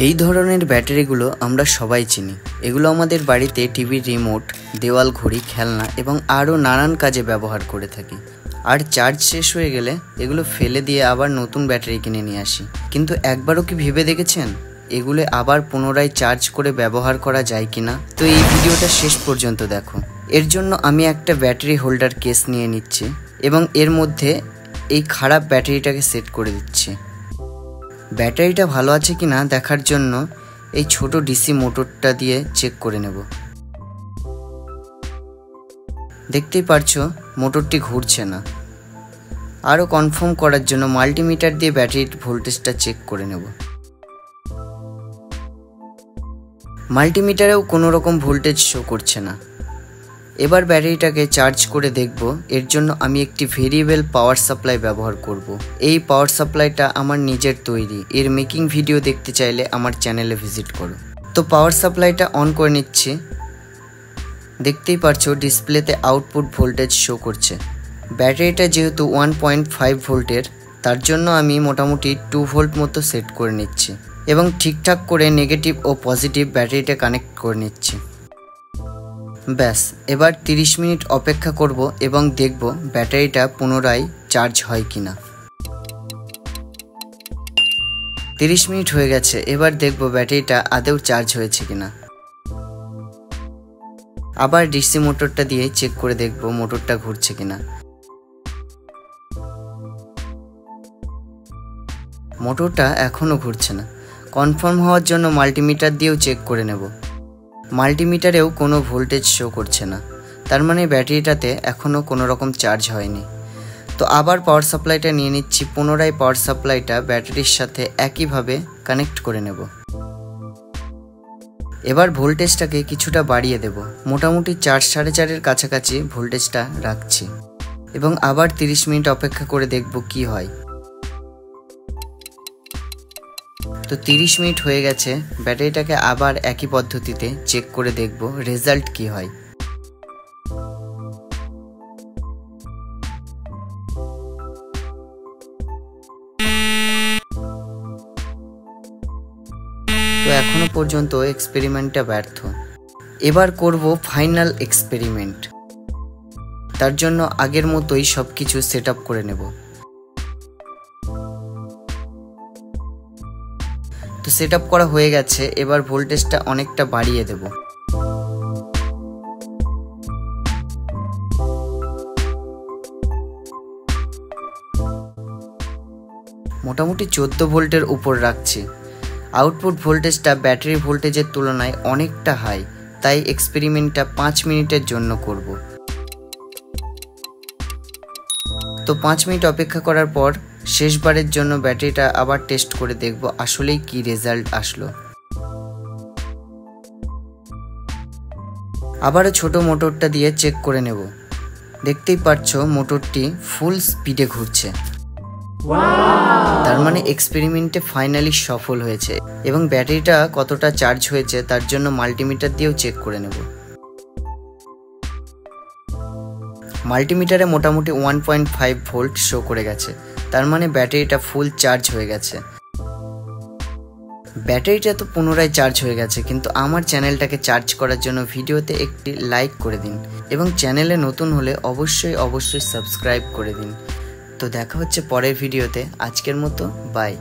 এই ধরনের ব্যাটারিগুলো আমরা সবাই চিনি। এগুলো আমাদের বাড়িতে টিভির রিমোট, দেওয়াল ঘড়ি, খেলনা এবং আরও নানান কাজে ব্যবহার করে থাকি। আর চার্জ শেষ হয়ে গেলে এগুলো ফেলে দিয়ে আবার নতুন ব্যাটারি কিনে নিয়ে আসি। কিন্তু একবারও কি ভেবে দেখেছেন এগুলো আবার পুনরায় চার্জ করে ব্যবহার করা যায় কিনা? তো এই ভিডিওটা শেষ পর্যন্ত দেখো। এর জন্য আমি একটা ব্যাটারি হোল্ডার কেস নিয়ে নিচ্ছি এবং এর মধ্যে এই খারাপ ব্যাটারিটাকে সেট করে দিচ্ছি। ব্যাটারিটা ভালো আছে কিনা দেখার জন্য এই ছোট ডিসি মোটরটা দিয়ে চেক করে নেব। দেখতেই পারছো মোটরটি ঘুরছে না। আরও কনফার্ম করার জন্য মাল্টিমিটার দিয়ে ব্যাটারির ভোল্টেজটা চেক করে নেব। মাল্টিমিটারেও কোনো রকম ভোল্টেজ শো করছে না। এবার ব্যাটারিটাকে চার্জ করে দেখব। এর জন্য আমি একটি ভেরিয়েবল পাওয়ার সাপ্লাই ব্যবহার করব। এই পাওয়ার সাপ্লাইটা আমার নিজের তৈরি। এর মেকিং ভিডিও দেখতে চাইলে আমার চ্যানেলে ভিজিট করো। তো পাওয়ার সাপ্লাইটা অন করে নিচ্ছি। দেখতেই পারছো ডিসপ্লেতে আউটপুট ভোল্টেজ শো করছে। ব্যাটারিটা যেহেতু 1.5 ভোল্টের, তার জন্য আমি মোটামুটি 2 ভোল্ট মতো সেট করে নিচ্ছি এবং ঠিকঠাক করে নেগেটিভ ও পজিটিভ ব্যাটারিটা কানেক্ট করে নিচ্ছি। ব্যাস, এবার 30 মিনিট অপেক্ষা করব এবং দেখব ব্যাটারিটা পুনরায় চার্জ হয় কিনা। 30 মিনিট হয়ে গেছে। এবার দেখব ব্যাটারিটা আদৌ চার্জ হয়েছে কিনা। আবার ডিসি মোটরটা দিয়ে চেক করে দেখব মোটরটা ঘুরছে কিনা। মোটরটা এখনও ঘুরছে না। কনফার্ম হওয়ার জন্য মাল্টিমিটার দিয়েও চেক করে নেব। মাল্টিমিটারেও কোনো ভোল্টেজ শো করছে না, তার মানে ব্যাটারিটাতে এখনও কোনো রকম চার্জ হয়নি। তো আবার পাওয়ার সাপ্লাইটা নিয়ে নিচ্ছি। পুনরায় পাওয়ার সাপ্লাইটা ব্যাটারির সাথে একইভাবে কানেক্ট করে নেব। এবার ভোল্টেজটাকে কিছুটা বাড়িয়ে দেব। মোটামুটি 4-4.5-এর কাছাকাছি ভোল্টেজটা রাখছি এবং আবার 30 মিনিট অপেক্ষা করে দেখব কি হয়। তো 30 মিনিট হয়ে গেছে। ব্যাটারিটাকে আবার একই পদ্ধতিতে চেক করে দেখব রেজাল্ট কি হয়। তো এখনো পর্যন্ত এক্সপেরিমেন্টটা ব্যর্থ। এবার করব ফাইনাল এক্সপেরিমেন্ট। তার জন্য আগের মতোই সবকিছু সেট আপ করে নেব। তো সেট আপ করা হয়ে গেছে। এবার ভোল্টেজটা অনেকটা বাড়িয়ে দেব। মোটামুটি 14 ভোল্টের উপর রাখছি। আউটপুট ভোল্টেজটা ব্যাটারি ভোল্টেজের তুলনায় অনেকটা হাই, তাই এক্সপেরিমেন্টটা 5 মিনিটের জন্য করব। তো 5 মিনিট অপেক্ষা করার পর শেষবারের জন্য ব্যাটারিটা আবার টেস্ট করে দেখব আসলেই কি রেজাল্ট আসলো। আবারও ছোট মোটরটা দিয়ে চেক করে নেব। দেখতেই পাচ্ছো মোটরটি ফুল স্পিডে ঘুরছে। তার মানে এক্সপেরিমেন্টে ফাইনালি সফল হয়েছে এবং ব্যাটারিটা কতটা চার্জ হয়েছে তার জন্য মাল্টিমিটার দিয়েও চেক করে নেব। মাল্টিমিটারে মোটামুটি 1.5 ভোল্ট শো করে গেছে, তার মানে ব্যাটারিটা ফুল চার্জ হয়ে গেছে। ব্যাটারিটা তো পুনরায় চার্জ হয়ে গেছে, কিন্তু আমার চ্যানেলটাকে চার্জ করার জন্য ভিডিওতে একটি লাইক করে দিন এবং চ্যানেলে নতুন হলে অবশ্যই সাবস্ক্রাইব করে দিন। তো দেখা হচ্ছে পরের ভিডিওতে। আজকের মতো বাই।